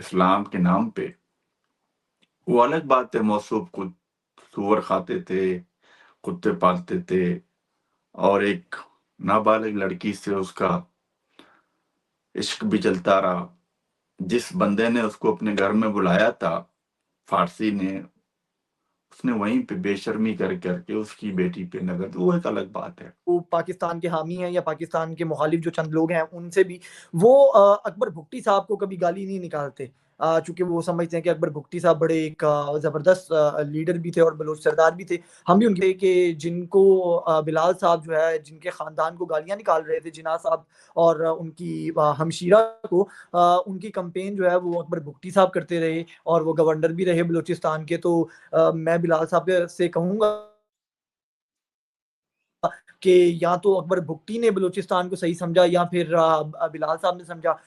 इस्लाम के नाम पे। वो अलग बात है, मौसूफ खुद सूअर खाते थे, कुत्ते पालते थे, और एक नाबालिग लड़की से उसका इश्क भी चलता रहा। जिस बंदे ने उसको अपने घर में बुलाया था, फारसी ने, उसने वहीं पे बेशर्मी कर करके उसकी बेटी पे नजर, तो वो एक अलग बात है। वो पाकिस्तान के हामी हैं या पाकिस्तान के मुखालिफ जो चंद लोग हैं उनसे भी वो अकबर भुट्टी साहब को कभी गाली नहीं निकालते, चूंकि वो समझते हैं कि अकबर भुट्टी साहब बड़े एक जबरदस्त लीडर भी थे और बलोच सरदार भी थे। हम भी उनके कि जिनको बिलाल साहब जो है जिनके खानदान को गालियां निकाल रहे थे, जिना साहब और उनकी हमशीरा को, उनकी कंपेन जो है वो अकबर भुट्टी साहब करते रहे और वो गवर्नर भी रहे बलोचिस्तान के। तो मैं बिलाल साहब से कहूंगा कि या तो अकबर भुट्टी ने बलूचिस्तान को सही समझा या फिर बिलाल साहब ने समझा।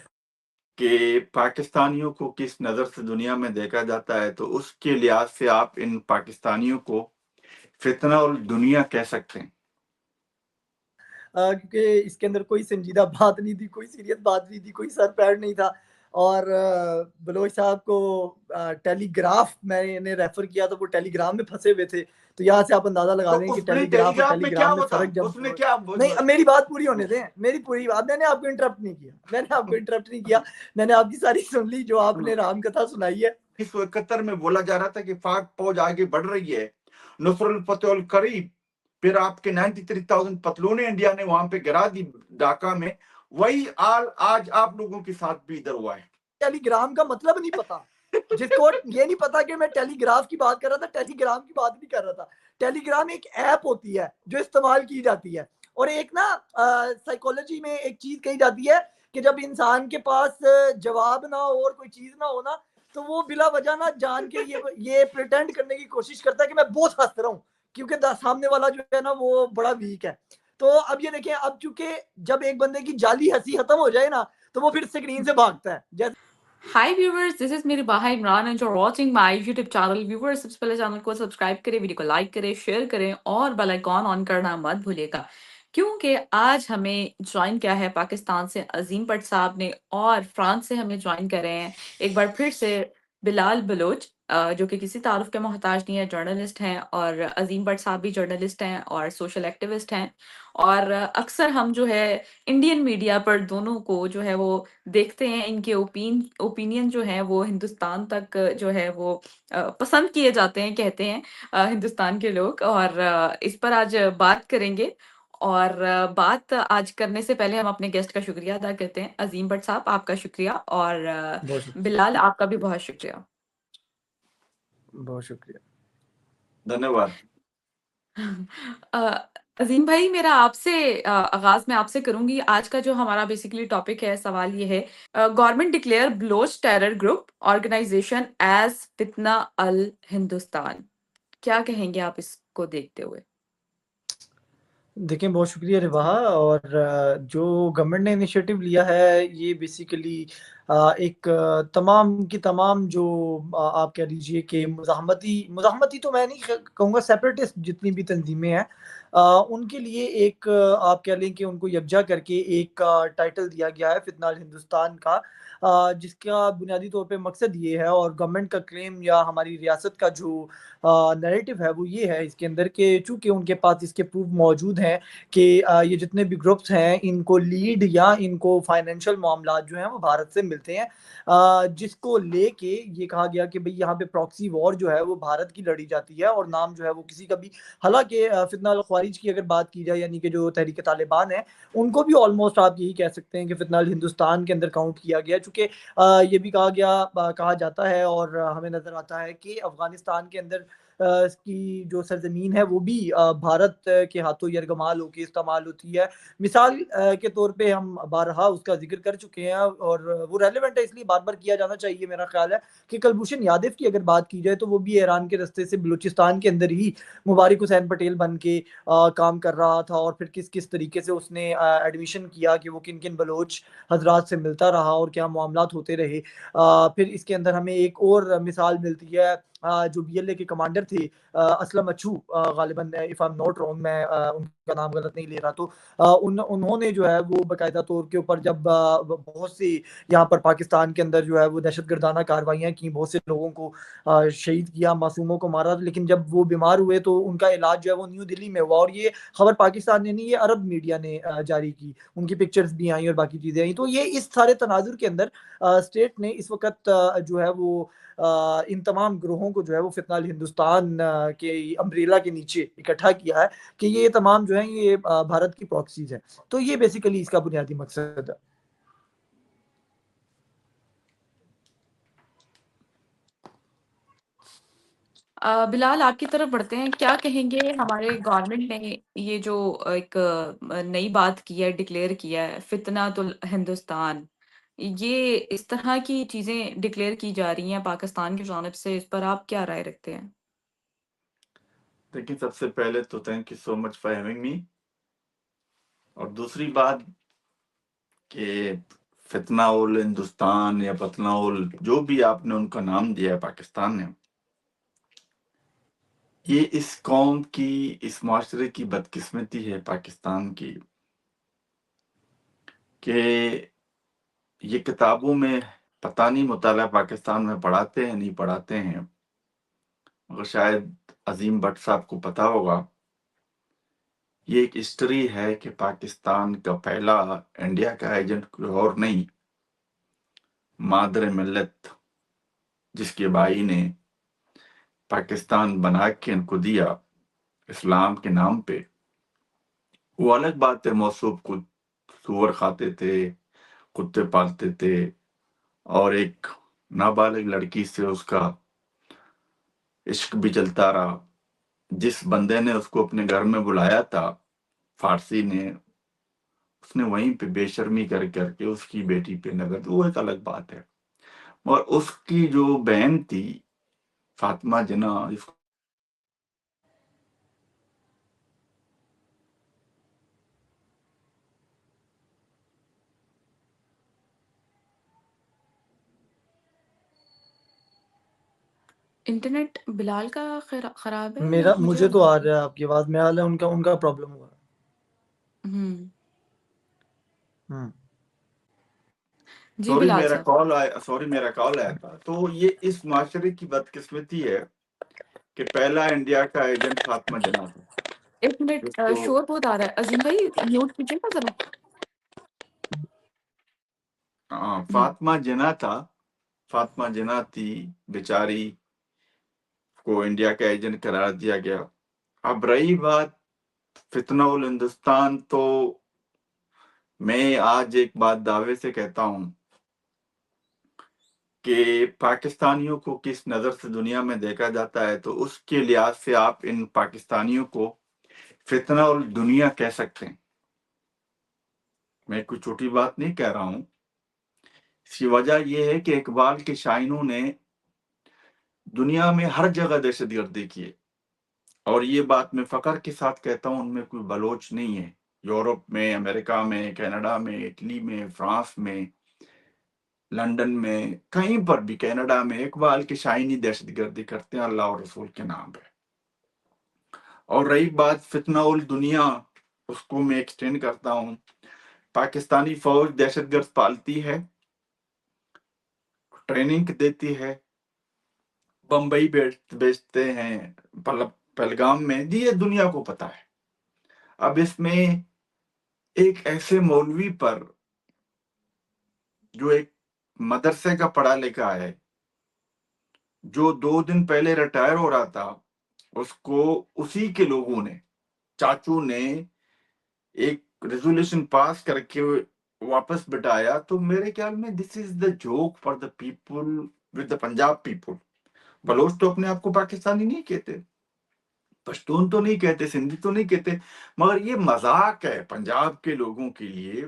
कि पाकिस्तानियों को किस नज़र से दुनिया में देखा जाता है, तो उसके लिहाज से आप इन पाकिस्तानियों को फितना और दुनिया कह सकते हैं। क्योंकि इसके अंदर कोई संजीदा बात नहीं थी, कोई सीरियस बात नहीं थी, कोई सर पैर नहीं था। और बलोच साहब को टेलीग्राफ मैंने रेफर किया तो वो टेलीग्राम में फंसे हुए थे। तो यहाँ से आप अंदाजा लगा तो दें कि उसने टेलीग्राफ और टेलीग्राफ में क्या टेलीग्राम में बता, फर्क जब उसने क्या नहीं, मेरी बात पूरी होने दें, मेरी पूरी बात। मैंने आपको इंटरप्ट नहीं किया, मैंने आपको इंटरप्ट नहीं किया, मैंने आपकी सारी सुन ली जो आपने राम कथा सुनाई है। इस कतर में बोला जा रहा था कि पाक फौज आगे बढ़ रही है, नुसरुल फतेह करीब, फिर आपके 93,000 पतलूने इंडिया ने वहां पे गिरा दी ढाका में। वही आल आज आप लोगों के साथ भी इधर हुआ है। टेलीग्राम का मतलब नहीं पता, जिसको ये नहीं पता कि मैं टेलीग्राफ की बात कर रहा था, टेलीग्राम की बात नहीं कर रहा था। टेलीग्राम एक ऐप होती है जो इस्तेमाल की जाती है। और एक ना साइकोलॉजी में एक चीज कही जाती है कि जब इंसान के पास जवाब ना हो और कोई चीज ना हो ना, तो वो बिला वजह ना जान के ये प्रिटेंड करने की कोशिश करता है कि मैं बहुत हंस रहा हूँ, क्योंकि सामने वाला जो है ना वो बड़ा वीक है। तो अब ये देखें, अब चूंकि जब एक बंदे की जाली हंसी खत्म हो जाए ना, तो वो फिर स्क्रीन से भागता है। जैसे Hi viewers, this is मेरी बाहा Imran and you're watching my YouTube channel. Viewers, सबसे पहले चैनल को सब्सक्राइब करें, वीडियो को लाइक करें, शेयर करें और बेल आइकॉन ऑन करना मत भूलिएगा, क्योंकि आज हमें ज्वाइन किया है पाकिस्तान से अजीम भट्ट साहब ने और फ्रांस से हमें ज्वाइन कर रहे हैं एक बार फिर से बिलाल बलोच, जो कि किसी तारुफ के मोहताज नहीं है, जर्नलिस्ट हैं। और अजीम भट्ट साहब भी जर्नलिस्ट हैं और सोशल एक्टिविस्ट हैं। और अक्सर हम जो है इंडियन मीडिया पर दोनों को जो है वो देखते हैं, इनके ओपिनियन जो है वो हिंदुस्तान तक जो है वो पसंद किए जाते हैं, कहते हैं हिंदुस्तान के लोग। और इस पर आज बात करेंगे। और बात आज करने से पहले हम अपने गेस्ट का शुक्रिया अदा करते हैं। अजीम भट्ट साहब, आपका शुक्रिया, और बिलाल, आपका भी बहुत शुक्रिया। बहुत शुक्रिया, धन्यवाद। अजीम भाई, मेरा आपसे आगाज मैं आपसे करूंगी। आज का जो हमारा बेसिकली टॉपिक है, सवाल ये है, government declare Baloch terror group organisation as Fitna al Hindustan. क्या कहेंगे आप इसको देखते हुए? देखिए बहुत शुक्रिया रिवाहा। और जो गवर्नमेंट ने इनिशिएटिव लिया है ये बेसिकली एक तमाम की तमाम जो आप कह लीजिए कि मुज़ाहमती तो मैं नहीं कहूँगा, सेपरेटिस्ट जितनी भी तंजीमें हैं उनके लिए एक आप कह लें कि उनको यकजा करके एक टाइटल दिया गया है फितना अल हिंदुस्तान का, जिसका बुनियादी तौर पे मकसद ये है और गवर्नमेंट का क्लेम या हमारी रियासत का जो नैरेटिव है वो ये है इसके अंदर कि चूँकि उनके पास इसके प्रूफ मौजूद हैं कि ये जितने भी ग्रुप्स हैं इनको लीड या इनको फाइनेंशियल मामलात जो हैं वो भारत से मिलते हैं, जिसको लेके ये कहा गया कि भई यहाँ पे प्रॉक्सी वॉर जो है वो भारत की लड़ी जाती है और नाम जो है वो किसी का भी, हालाँकि फितना अल ख्वारिज की अगर बात की जाए यानी कि जो तहरीक तालिबान है, उनको भी ऑलमोस्ट आप यही कह सकते हैं कि फितना अल हिंदुस्तान के अंदर काउंट किया गया। चूँकि ये भी कहा जाता है और हमें नज़र आता है कि अफ़गानिस्तान के अंदर की जो सरज़मीन है वो भी भारत के हाथों यरगमाल होके इस्तेमाल होती है। मिसाल के तौर पे हम बारहा उसका ज़िक्र कर चुके हैं और वो रेलेवेंट है इसलिए बार-बार किया जाना चाहिए मेरा ख़्याल है कि कुलभूषण यादव की अगर बात की जाए तो वो भी ईरान के रास्ते से बलूचिस्तान के अंदर ही मुबारिक हुसैन पटेल बन के काम कर रहा था और फिर किस-किस तरीके से उसने एडमिशन किया कि वो किन-किन बलोच हज़रात से मिलता रहा और क्या मामलात होते रहे। फिर इसके अंदर हमें एक और मिसाल मिलती है जो बीएलए के कमांडर थे असलम अच्छू, गालिबन if I am not wrong, मैं उनका नाम गलत नहीं ले रहा, तो उन्होंने जो है वो बाकायदा तौर के ऊपर जब बहुत सी यहाँ पर पाकिस्तान के अंदर जो है वो दहशतगर्दाना कार्रवाइयाँ की, बहुत से लोगों को शहीद किया, मासूमों को मारा, लेकिन जब वो बीमार हुए तो उनका इलाज जो है वो न्यू दिल्ली में हुआ। और ये खबर पाकिस्तान ने नहीं, ये अरब मीडिया ने जारी की, उनकी पिक्चर्स भी आई और बाकी चीज़ें आई। तो ये इस सारे तनाजुर के अंदर स्टेट ने इस वक्त जो है वो इन तमाम ग्रोहों को जो है वो फितनाल हिंदुस्तान के अम्ब्रेला के नीचे इकट्ठा किया है कि ये तमाम जो है ये भारत की प्रॉक्सीज हैं। तो ये बेसिकली इसका बुनियादी मकसद है। बिलाल, आपकी तरफ बढ़ते हैं। क्या कहेंगे, हमारे गवर्नमेंट ने ये जो एक नई बात की है, डिक्लेयर किया है, फितनातुल हिंदुस्तान, ये इस तरह की चीजें डिक्लेयर की जा रही हैं पाकिस्तान की जानिब से, इस पर आप क्या राय रखते हैं? देखिए, सबसे पहले तो thank you so much for having me. और दूसरी बात कि फितना उल हिंदुस्तान या फतना उल, जो भी आपने उनका नाम दिया है पाकिस्तान ने, ये इस कौम की, इस माशरे की बदकिस्मती है पाकिस्तान की कि ये किताबों में पता नहीं मुताला पाकिस्तान में पढ़ाते हैं नहीं पढ़ाते हैं, मगर शायद अजीम भट्ट साहब को पता होगा। ये एक हिस्ट्री है कि पाकिस्तान का पहला इंडिया का एजेंट कोई और नहीं, मादर मिल्लत, जिसके भाई ने पाकिस्तान बना के इनको दिया इस्लाम के नाम पे। वो अलग बात है, मौसूफ को सूअर खाते थे, कुत्ते पालते थे, और एक नाबालिग लड़की से उसका इश्क भी चलता रहा। जिस बंदे ने उसको अपने घर में बुलाया था, फारसी ने, उसने वहीं पे बेशर्मी करके उसकी बेटी पे नजर, वो एक अलग बात है। और उसकी जो बहन थी फातिमा जिन्ना, जिसको इंटरनेट बिलाल का खराब है या मेरा मुझे मुझे तो आ आवाज? रहा है आपकी आवाज, मैं हाल है उनका उनका प्रॉब्लम हुआ। हम्म। हम्म। जी बिलाल साहब। सॉरी मेरा कॉल आया था। तो ये इस माशरे की बदकिस्मती है कि पहला इंडिया का एजेंट फातिमा जिन्ना था। एक मिनट, जिसको शोर बहुत आ रहा है, अजीम भाई म्यूट कीजिएगा जरा। फातिमा जिन्ना था, फातिमा जिन्ना थी बेचारी, को इंडिया का एजेंट करार दिया गया। अब रही बात फितना उल हिंदुस्तान, तो मैं आज एक बात दावे से कहता हूं कि पाकिस्तानियों को किस नजर से दुनिया में देखा जाता है, तो उसके लिहाज से आप इन पाकिस्तानियों को फितना उल दुनिया कह सकते हैं। मैं कोई छोटी बात नहीं कह रहा हूं। इसकी वजह यह है कि इकबाल के शायरों ने दुनिया में हर जगह दहशतगर्दी की है, और ये बात मैं फख्र के साथ कहता हूं, उनमें कोई बलोच नहीं है। यूरोप में, अमेरिका में, कनाडा में, इटली में, फ्रांस में, लंदन में, कहीं पर भी, कनाडा में, इकबाल के शायनी दहशतगर्दी करते हैं अल्लाह और रसूल के नाम पे। और रही बात फितना उल दुनिया, उसको मैं एक्सटेंड करता हूं। पाकिस्तानी फौज दहशतगर्द पालती है, ट्रेनिंग देती है, बम्बई बेचते हैं, पहलगाम में, ये दुनिया को पता है। अब इसमें एक ऐसे मौलवी पर जो एक मदरसे का पढ़ा लिखा है, जो 2 दिन पहले रिटायर हो रहा था, उसको उसी के लोगों ने, चाचू ने एक रेजोल्यूशन पास करके वापस बिठाया। तो मेरे ख्याल में this is the joke for the people with the Punjab people. Baloch तो अपने आप को पाकिस्तानी नहीं कहते, पश्तून तो नहीं कहते, सिंधी तो नहीं कहते, मगर ये मजाक है पंजाब के लोगों के लिए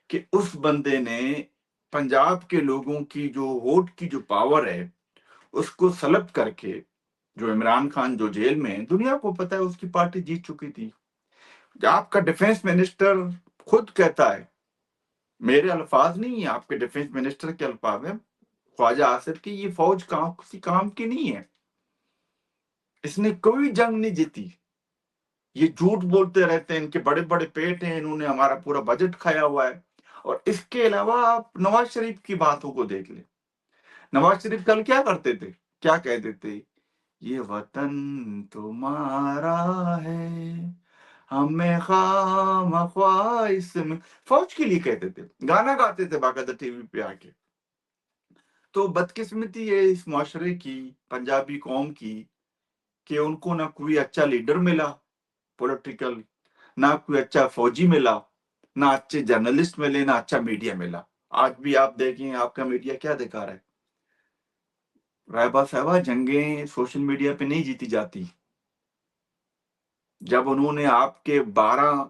कि उस बंदे ने पंजाब के लोगों की जो वोट की जो पावर है उसको सलब करके, जो इमरान खान जो जेल में है, दुनिया को पता है उसकी पार्टी जीत चुकी थी। आपका डिफेंस मिनिस्टर खुद कहता है, मेरे अल्फाज नहीं है, आपके डिफेंस मिनिस्टर के अल्फाज है, ख्वाजा आसिफ की, ये फौज किसी काम की नहीं है। इसने कोई जंग नहीं जीती। ये झूठ बोलते रहते हैं, इनके बड़े बड़े पेट हैं, इन्होंने हमारा पूरा बजट खाया हुआ है। और इसके अलावा आप नवाज शरीफ की बातों को देख ले। नवाज शरीफ कल क्या करते थे, क्या कहते थे, ये वतन तुम्हारा है, हमें खामख्वा इसमें, फौज के लिए कहते थे, गाना गाते थे बाकायदा टीवी पे आके। तो बदकिस्मती है इस मुआशरे की, पंजाबी कौम की, कि उनको ना कोई अच्छा लीडर मिला पॉलिटिकल, ना कोई अच्छा फौजी मिला, ना अच्छे जर्नलिस्ट मिले, ना अच्छा मीडिया मिला। आज भी आप देखें, आपका मीडिया क्या दिखा रहा है। रायबा साहबा, जंगें सोशल मीडिया पे नहीं जीती जाती। जब उन्होंने आपके 12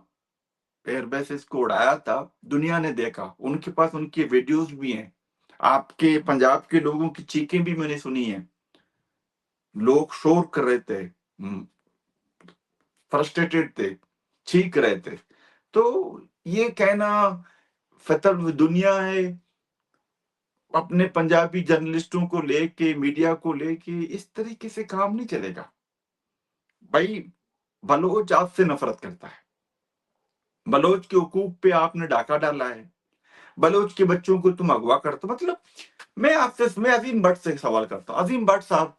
एयरबेसेस को उड़ाया था, दुनिया ने देखा, उनके पास उनकी वीडियोस भी हैं। आपके पंजाब के लोगों की चीखें भी मैंने सुनी है, लोग शोर कर रहे थे, फ्रस्ट्रेटेड थे, चीख रहे थे। तो ये कहना फतल दुनिया है, अपने पंजाबी जर्नलिस्टों को लेके, मीडिया को लेके इस तरीके से काम नहीं चलेगा भाई। बलोच आपसे नफरत करता है, बलोच के हुकूक पे आपने डाका डाला है, बलोच के बच्चों को तुम अगवा करते हो। मतलब मैं अजीम भट्ट से सवाल करता हूँ, अजीम भट्ट साहब,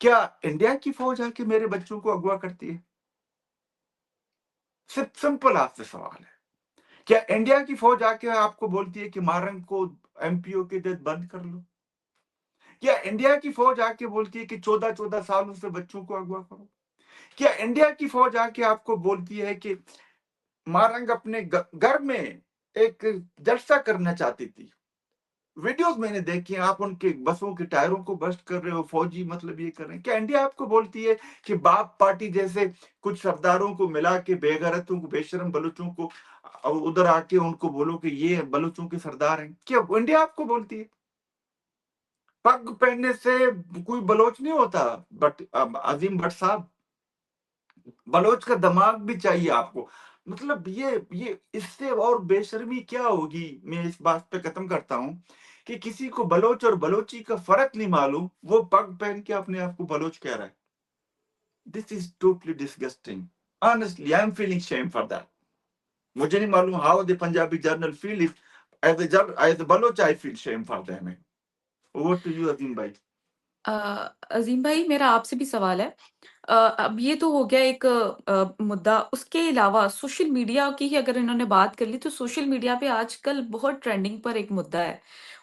क्या इंडिया की फौज आके मेरे बच्चों को अगवा करती है? सिर्फ सिंपल आपसे सवाल है, क्या इंडिया की फौज आके आपको बोलती है कि मारंग को एमपीओ के तहत बंद कर लो? क्या इंडिया की फौज आके बोलती है कि 14-14 सालों से बच्चों को अगवा करो? क्या इंडिया की फौज आके आपको बोलती है कि मारंग अपने घर में एक जलसा करना चाहती थी? वीडियोस मैंने देखी, आप उनके बसों के टायरों को बस्ट कर रहे हो, फौजी मतलब ये कर रहे हैं। क्या इंडिया आपको बोलती है कि बाप पार्टी जैसे कुछ सरदारों को मिला के बेगैरतों को, बेशरम बलूचों को उधर आके उनको बोलो कि ये बलूचों के सरदार हैं? क्या इंडिया आपको बोलती है? पग पहनने से कोई बलोच नहीं होता। बट अजीम भट्ट साहब, बलोच का दिमाग भी चाहिए आपको। मतलब ये इससे और बेशर्मी क्या होगी। मैं इस बात पे खत्म करता हूं कि किसी को बलोच और बलोची का फर्क नहीं मालूम, वो पग पहन के अपने आप को बलोच कह रहा है। This is totally disgusting. Honestly I am feeling shame for that. मुझे नहीं मालूम how the Punjabi general feel it, as a Baloch I feel shame for them. Over to you Azeem भाई। अ, अज़ीम भाई, मेरा आपसे भी सवाल है। अब ये तो हो गया एक मुद्दा, उसके अलावा सोशल मीडिया की ही अगर इन्होंने बात कर ली, तो सोशल मीडिया पे आजकल बहुत ट्रेंडिंग पर एक मुद्दा है,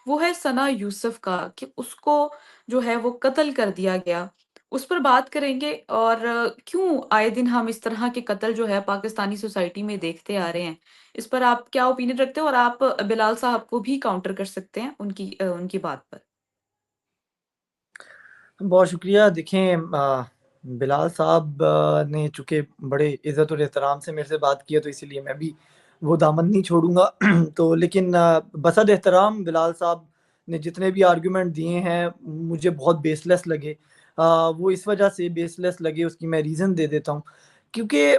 वो है सना यूसुफ का, कि उसको जो है वो कत्ल कर दिया गया। उस पर बात करेंगे, और क्यों आए दिन हम इस तरह के कत्ल जो है पाकिस्तानी सोसाइटी में देखते आ रहे हैं। इस पर आप क्या ओपिनियन रखते हैं, और आप बिलाल साहब को भी काउंटर कर सकते हैं उनकी बात पर। बहुत शुक्रिया। देखें, बिलाल साहब ने चूँकि बड़े इज़्ज़त और एहतराम से मेरे से बात की है, तो इसीलिए मैं भी वो दामन नहीं छोड़ूँगा। तो लेकिन बसद एहतराम बिलाल साहब ने जितने भी आर्गुमेंट दिए हैं, मुझे बहुत बेसलेस लगे। वो इस वजह से बेसलेस लगे, उसकी मैं रीज़न दे देता हूँ। क्योंकि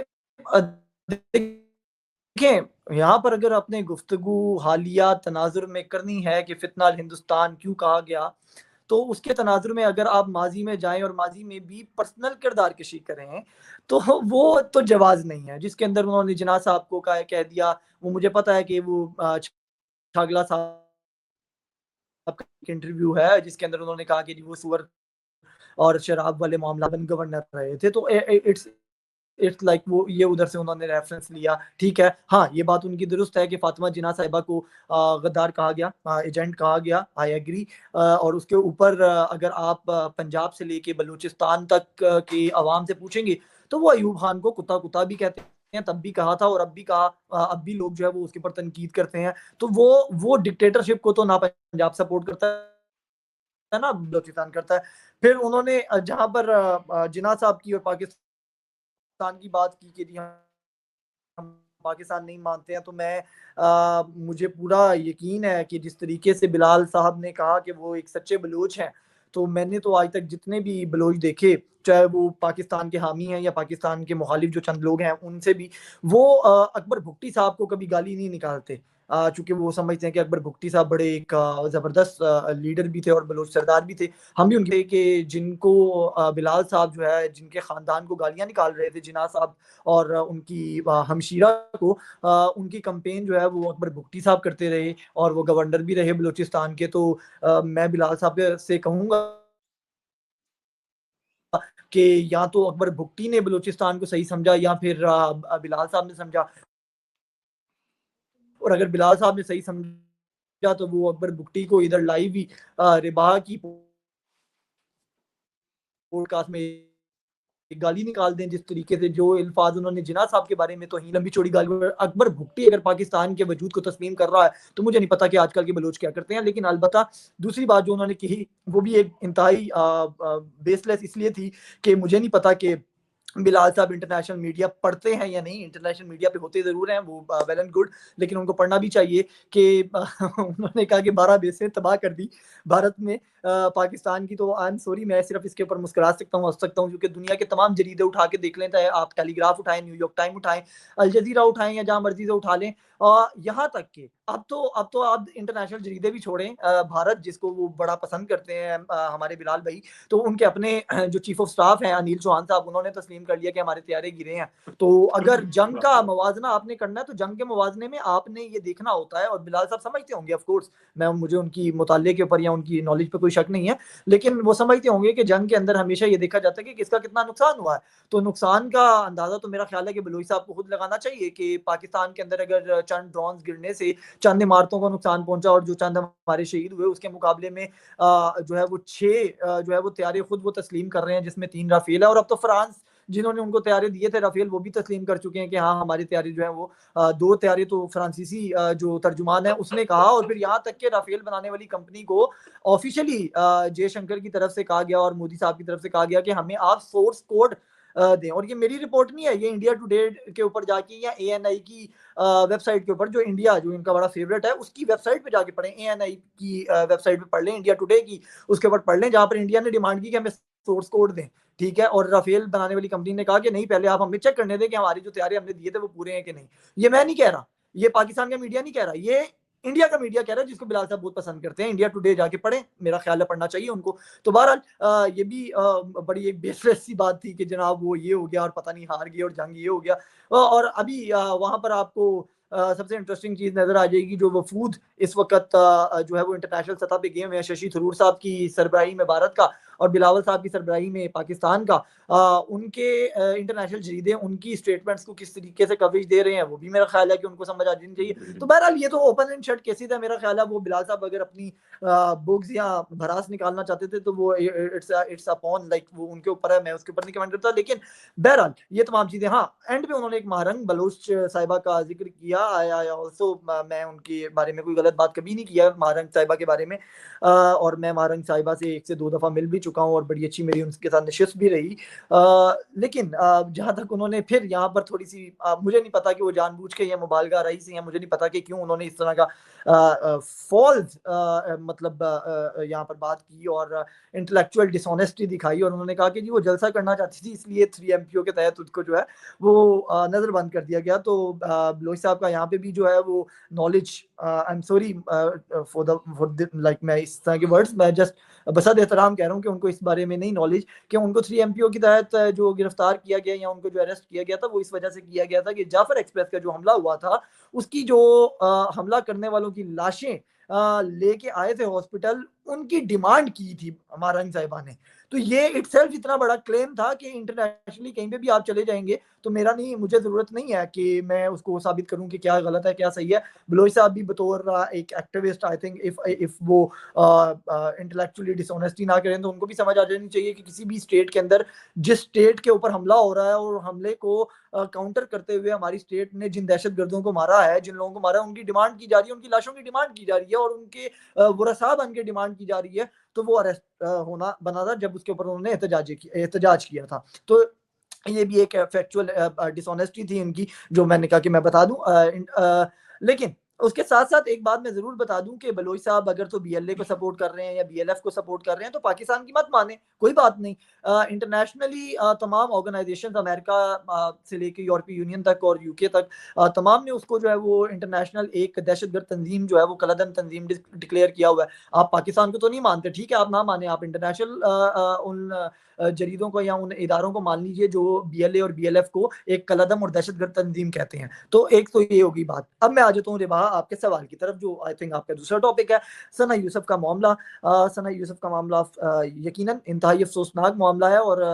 देखें, यहाँ पर अगर आपने गुफ्तगू हालिया तनाज़ुर में करनी है कि फ़ितना अल-हिंदुस्तान क्यों कहा गया, तो उसके तनाज़ुर में अगर आप माज़ी में जाएँ और माज़ी में भी पर्सनल किरदार कशी करें, तो वो तो जवाज़ नहीं है। जिसके अंदर उन्होंने जिन्ना साहब को कह दिया, वो मुझे पता है कि वो छागला साहब का इंटरव्यू है, जिसके अंदर उन्होंने कहा कि वो सुअर और शराब वाले मामला में गवर्नर रहे थे। तो इट्स इट्स लाइक वो ये उधर से उन्होंने रेफरेंस लिया, ठीक है। हाँ, ये बात उनकी दुरुस्त है कि फातिमा जिन्ना साहिबा को गद्दार कहा गया, एजेंट कहा गया, आई एग्री। और उसके ऊपर अगर आप पंजाब से लेके बलूचिस्तान तक की आवाम से पूछेंगे, तो वो अयूब खान को कुत्ता-कुत्ता भी कहते हैं, तब भी कहा था और अब भी कहा। अब भी लोग जो है वो उसके ऊपर तनकीद करते हैं। तो वो डिक्टेटरशिप को तो ना पंजाब सपोर्ट करता है, ना बलूचिस्तान करता है। फिर उन्होंने जहाँ पर जिन्ना साहब की और पाकिस्तान की बात की कि जी हम पाकिस्तान नहीं मानते हैं, तो मुझे पूरा यकीन है कि जिस तरीके से बिलाल साहब ने कहा कि वो एक सच्चे बलूच हैं, तो मैंने तो आज तक जितने भी बलूच देखे, चाहे वो पाकिस्तान के हामी हैं या पाकिस्तान के मुखालिफ जो चंद लोग हैं, उनसे भी वो अकबर भुट्टी साहब को कभी गाली नहीं निकालते। चूंकि वो समझते हैं कि अकबर भुगटी साहब बड़े एक ज़बरदस्त लीडर भी थे और बलोच सरदार भी थे। हम भी उनके कि जिनको बिलाल साहब जो है, जिनके ख़ानदान को गालियाँ निकाल रहे थे जिन्ना साहब और उनकी हमशीरा को, उनकी कैंपेन जो है वो अकबर भुगटी साहब करते रहे और वो गवर्नर भी रहे बलूचिस्तान के। तो मैं बिलाल साहब से कहूँगा कि या तो अकबर भुगटी ने बलूचिस्तान को सही समझा या फिर बिलाल साहब ने समझा, और अगर बिलाल साहब ने सही समझा तो वो अकबर भुगटी को इधर लाइव ही रिबाह की पॉडकास्ट में गाली निकाल दें, जिस तरीके से जो अल्फाज उन्होंने जिन्ना साहब के बारे में तो ही लंबी चौड़ी गाली। अकबर भुगटी अगर पाकिस्तान के वजूद को तस्लीम कर रहा है तो मुझे नहीं पता कि आजकल के बलोच क्या करते हैं। लेकिन अलबत्ता दूसरी बात जो उन्होंने कही वो भी एक इंतहाई बेसलेस इसलिए थी कि मुझे नहीं पता कि बिलाल साहब इंटरनेशनल मीडिया पढ़ते हैं या नहीं। इंटरनेशनल मीडिया पे होते जरूर हैं वो, वेल एंड गुड, लेकिन उनको पढ़ना भी चाहिए कि उन्होंने कहा कि 12 बेसें तबाह कर दी भारत में पाकिस्तान की। तो आई एम सॉरी, मैं सिर्फ इसके ऊपर मुस्कुरा सकता हूँ, हंस सकता हूँ, क्योंकि दुनिया के तमाम जरीदे उठा के देख लेता है आप, टेलीग्राफ उठाएं, न्यूयॉर्क टाइम उठाएं, अल जजीरा उठाएं या जहां मर्जी से उठा लें, यहाँ तक कि अब तो आप इंटरनेशनल जरीदे भी छोड़ें, भारत जिसको वो बड़ा पसंद करते हैं हमारे बिलाल भाई, तो उनके अपने जो चीफ ऑफ स्टाफ हैं अनिल चौहान साहब, उन्होंने तस्लीम कर लिया कि हमारे तैयारे गिरे हैं। तो अगर जंग का मवाजना आपने करना है तो जंग के मवाजने में आपने ये देखना होता है, और बिलाल साहब समझते होंगे, ऑफ कोर्स मुझे उनकी मुताले के ऊपर या उनकी नॉलेज पे कोई शक नहीं है, लेकिन वो समझते होंगे कि जंग के अंदर हमेशा ये देखा जाता है कि किसका कितना नुकसान हुआ है। तो नुकसान का अंदाजा तो मेरा ख्याल है कि बलूच साहब को खुद लगाना चाहिए कि पाकिस्तान के अंदर अगर चंद ड्रोन गिरने से चंद इमारतों को नुकसान पहुंचा और जो चंद हमारे शहीद हुए उसके मुकाबले में जो है वो 6 जो है वो तैयारे खुद वो तस्लीम कर रहे हैं, जिसमें 3 राफेल है, और अब तो फ्रांस जिन्होंने उनको तैयारे दिए थे राफेल वो भी तस्लीम कर चुके हैं कि हाँ हमारे तैयारे जो है वो 2 तैयारे, तो फ्रांसीसी जो तर्जुमान है उसने कहा, और फिर यहाँ तक के राफेल बनाने वाली कंपनी को ऑफिशियली जयशंकर की तरफ से कहा गया और मोदी साहब की तरफ से कहा गया कि हमें आप सोर्स कोड दें। और ये मेरी रिपोर्ट नहीं है, ये इंडिया टुडे के ऊपर जाके या ANI की वेबसाइट के ऊपर, जो इंडिया जो इनका बड़ा फेवरेट है उसकी वेबसाइट पे जाके पढ़ें, ANI की वेबसाइट पे पढ़ लें, इंडिया टुडे की उसके ऊपर पढ़ लें, जहां पर इंडिया ने डिमांड की कि हमें सोर्स कोड दें, ठीक है। और राफेल बनाने वाली कंपनी ने कहा कि नहीं, पहले आप हमें चेक करने दें कि हमारी जो तैयारी हमने दिए थे वो पूरे हैं कि नहीं। ये मैं नहीं कह रहा, ये पाकिस्तान का मीडिया नहीं कह रहा, ये इंडिया का मीडिया कह रहा है, जिसको बिलाल साहब बहुत पसंद करते हैं। इंडिया टुडे जाके पढ़े, मेरा ख्याल है पढ़ना चाहिए उनको। तो बहरहाल ये भी बड़ी एक बेसलेस सी बात थी कि जनाब वो ये हो गया और पता नहीं हार गए और जंग ये हो गया। और अभी वहां पर आपको सबसे इंटरेस्टिंग चीज नजर आ जाएगी, जो वफूद इस वक्त जो है वो इंटरनेशनल सतह पे गए हुए हैं, शशि थरूर साहब की सरबराही में भारत का और बिलावल साहब की सरबराही में पाकिस्तान का, उनके इंटरनेशनल जरीदे उनकी स्टेटमेंट्स को किस तरीके से कवरेज दे रहे हैं वो भी मेरा ख्याल है कि उनको समझ आ जानी चाहिए। तो बहरहाल ये तो ओपन एंड शट केसेस है, मेरा ख्याल है वो बिलाल साहब अगर अपनी बुक्स या भरास निकालना चाहते थे तो वो इट्स अपॉन लाइक वो उनके ऊपर है, मैं उसके ऊपर नहीं कमेंट करता। लेकिन बहरहाल ये तमाम चीजें, हाँ एंड पे उन्होंने एक महारंग बलोच साहिबा का जिक्र किया, आई ऑल्सो, मैं उनके बारे में कोई गलत बात कभी नहीं किया महारंग साहिबा के बारे में, और मैं महारंग साहिबा से 1 से 2 दफा मिल भी चुका हूँ और बड़ी अच्छी मेरी उनके साथ नशिस्त भी रही। लेकिन जहाँ तक उन्होंने फिर यहाँ पर थोड़ी सी मुझे नहीं पता कि वो जानबूझ के या मुबालगा रही से, या मुझे नहीं पता कि क्यों उन्होंने इस तरह का फॉल्स मतलब यहाँ पर बात की और इंटेलेक्चुअल डिसऑनेस्टी दिखाई, और उन्होंने कहा कि जी वो जलसा करना चाहती थी इसलिए 3MPO के तहत उसको जो है वो नजरबंद कर दिया गया। तो बलोच साहब का यहाँ पे भी जो है वो knowledge, I am sorry for like मैं इस तरह के वर्ड्स मैं जस्ट बसद एहतराम कह रहा हूँ कि उनको इस बारे में नहीं नॉलेज कि उनको 3MPO के तहत जो गिरफ्तार किया गया या उनको जो अरेस्ट किया गया था वो इस वजह से किया गया था कि जाफर एक्सप्रेस का जो हमला हुआ था उसकी जो हमला करने वालों की लाशें लेके आए थे हॉस्पिटल, उनकी डिमांड की थी महारंग साहिबा ने। तो ये इटसेल्फ इतना बड़ा क्लेम था कि इंटरनेशनली कहीं पे भी आप चले जाएंगे तो मेरा नहीं, मुझे जरूरत नहीं है कि मैं उसको साबित करूं कि क्या गलत है क्या सही है। बलोच साहब भी बतौर एक एक्टिविस्ट, आई थिंक इफ वो इंटेलेक्चुअली डिसऑनेस्टी ना करें तो उनको भी समझ आ जानी चाहिए कि किसी भी स्टेट के अंदर जिस स्टेट के ऊपर हमला हो रहा है और हमले को काउंटर करते हुए हमारी स्टेट ने जिन दहशतगर्दों को मारा है, जिन लोगों को मारा है, उनकी डिमांड की जा रही है, उनकी लाशों की डिमांड की जा रही है और उनके वरसा बन के डिमांड की जा रही है, तो वो अरेस्ट होना बना था जब उसके ऊपर उन्होंने एहतजाज किया था। तो ये भी एक फैक्चुअल डिसऑनेस्टी थी इनकी, जो मैंने कहा कि मैं बता दूं। लेकिन उसके साथ-साथ एक बात मैं ज़रूर बता दूँ कि बलोच साहब अगर तो बीएलए को सपोर्ट कर रहे हैं या बीएलएफ को सपोर्ट कर रहे हैं तो पाकिस्तान की मत मानें, कोई बात नहीं। इंटरनेशनली तमाम ऑर्गनाइज़ेशंस अमेरिका से लेके यूरोपीय यूनियन तक और यूके तक तमाम ने उसको जो है वो इंटरनेशनल एक दहशतगर्द तंज़ीम जो है वो कलअदम तंज़ीम डिक्लेयर किया हुआ है। आप पाकिस्तान को तो नहीं मानते, ठीक है, आप ना मानें, आप इंटरनेशनल उन जरीदों को या उन इदारों को मान लीजिए जो बीएलए और बीएलएफ को एक कलअदम और दहशतगर्द तंज़ीम कहते हैं। तो एक तो ये होगी बात। अब मैं आ जाता हूँ रिबा आपके सवाल की तरफ जो आई थिंक आपका दूसरा टॉपिक है, सना यूसुफ का मामला। सना यूसुफ का मामला यकीनन इंतहाई अफसोसनाक मामला है और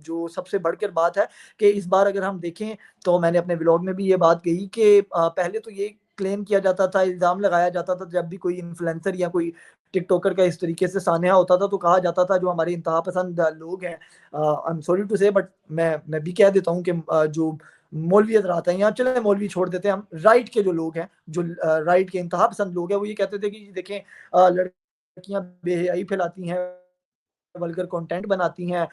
जो सबसे बढ़कर बात है कि इस बार अगर हम देखें तो मैंने अपने व्लॉग में भी ये बात कही कि पहले तो ये क्लेम किया जाता था, इल्ज़ाम लगाया जाता था जब भी कोई इन्फ्लुएंसर या कोई टिकटॉकर का इस तरीके से सान्या होता था तो कहा जाता था जो हमारे इंतहा पसंद लोग हैं, आई एम सॉरी टू से बट मैं भी कह देता हूँ कि जो मौलवी हज़रात हैं या चले मौलवी छोड़ देते हैं हम, राइट के जो लोग हैं, जो राइट के इंतहा पसंद लोग हैं, वो ये कहते थे कि देखें लड़कियां बेहयाई फैलाती हैं, वल्गर कंटेंट बनाती हैं,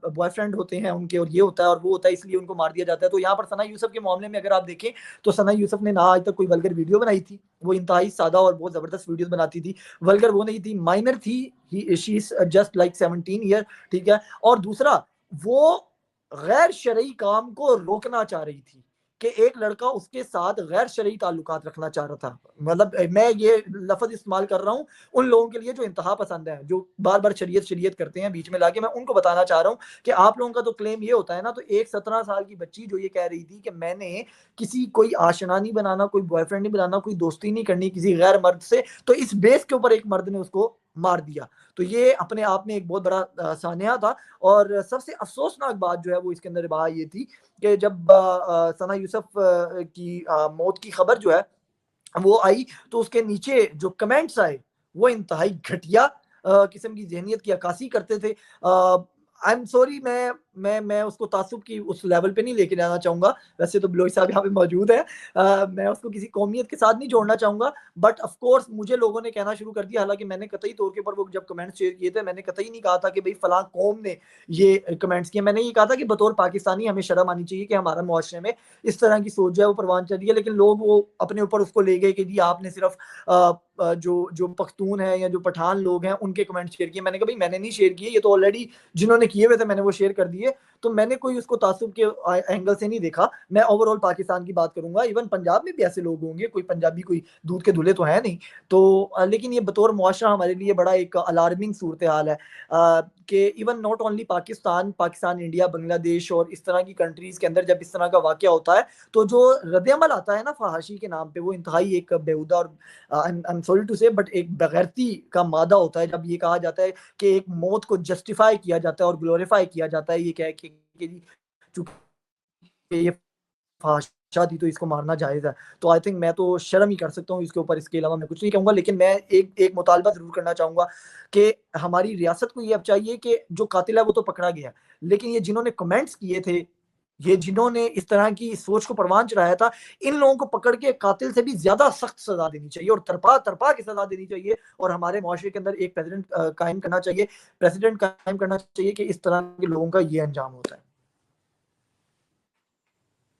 बॉयफ्रेंड होते हैं उनके और ये होता है और वो होता है इसलिए उनको मार दिया जाता है। तो यहाँ पर सना यूसुफ के मामले में अगर आप देखें तो सना यूसुफ ने ना आज तक कोई वल्गर वीडियो बनाई थी, वो इंतहाई सादा और बहुत ज़बरदस्त वीडियोस बनाती थी, वल्गर वो नहीं थी, माइनर थी, she is just like 17 year, ठीक है। और दूसरा, वो गैर शरई काम को रोकना चाह रही थी कि एक लड़का उसके साथ गैर शरई ताल्लुकात रखना चाह रहा था। मतलब मैं ये लफ्ज़ इस्तेमाल कर रहा हूँ उन लोगों के लिए जो इंतहा पसंद है, जो बार-बार शरीयत करते हैं बीच में लाके, मैं उनको बताना चाह रहा हूँ कि आप लोगों का तो क्लेम ये होता है ना, तो एक 17 साल की बच्ची जो ये कह रही थी कि मैंने किसी कोई आशना नहीं बनाना, कोई बॉयफ्रेंड नहीं बनाना, कोई दोस्ती नहीं करनी किसी गैर मर्द से, तो इस बेस के ऊपर एक मर्द ने उसको मार दिया। तो ये अपने आप में एक बहुत बड़ा सान्या था। और सबसे अफ़सोसनाक बात जो है वो इसके अंदर बात ये थी कि जब सना यूसुफ की मौत की खबर जो है वो आई तो उसके नीचे जो कमेंट्स आए वो इंतहाई घटिया किस्म की ज़हनियत की अक्कासी करते थे। आई एम सॉरी, मैं उसको तासुब की उस लेवल पे नहीं लेके जाना चाहूँगा। वैसे तो बिलोई साहब यहाँ पे मौजूद हैं। मैं उसको किसी कौमियत के साथ नहीं जोड़ना चाहूँगा, बट ऑफ कोर्स मुझे लोगों ने कहना शुरू कर दिया, हालाँकि मैंने कतई तौर के ऊपर वो जब कमेंट्स शेयर किए थे, मैंने कतई नहीं कहा था कि भई फलाँ कौम ने ये कमेंट्स किए। मैंने ये कहा था कि बतौर पाकिस्तानी हमें शर्म आनी चाहिए कि हमारा मुआशरे में इस तरह की सोच जो है वो परवान चली है। लेकिन लोग वो अपने ऊपर उसको ले गए कि जी आपने सिर्फ जो पख्तून है या जो पठान लोग हैं उनके कमेंट शेयर किए। मैंने कहा भाई मैंने नहीं शेयर किए, ये तो ऑलरेडी जिन्होंने किए हुए थे मैंने वो शेयर कर दिए। तो मैंने कोई उसको तासुब के एंगल से नहीं देखा। मैं ओवरऑल पाकिस्तान की बात करूंगा। इवन पंजाब में भी ऐसे लोग होंगे, कोई पंजाबी कोई दूध के धुले तो है नहीं। तो लेकिन ये बतौर मुआशरा हमारे लिए बड़ा एक अलार्मिंग सूरत हाल है कि even not only Pakistan, India, Bangladesh और इस तरह की कंट्रीज के अंदर जब इस तरह का वाकया होता है तो जो रद्द-ए-अमल आता है ना फहाशी के नाम पे, वो इंतहाई एक बेहुदा और आई एम सॉरी टू से बट एक बेगैरती का मादा होता है। जब ये कहा जाता है कि एक मौत को जस्टिफाई किया जाता है और ग्लोरीफाई किया जाता है, ये कह के कि चूंकि ये फहाशा थी तो इसको मारना जायज़ है। तो आई थिंक मैं तो शर्म ही कर सकता हूँ इसके ऊपर, इसके अलावा मैं कुछ नहीं कहूँगा। लेकिन मैं एक मुतालबा ज़रूर करना चाहूँगा कि हमारी रियासत को ये अब चाहिए कि जो कातिल है वो तो पकड़ा गया, लेकिन ये जिन्होंने कमेंट्स किए थे, ये जिन्होंने इस तरह की सोच को परवान चढ़ाया था, इन लोगों को पकड़ के कातिल से भी ज़्यादा सख्त सज़ा देनी चाहिए और तरपा के सज़ा देनी चाहिए। और हमारे मुआशरे के अंदर एक प्रेसिडेंट कायम करना चाहिए कि इस तरह के लोगों का ये अंजाम होता है।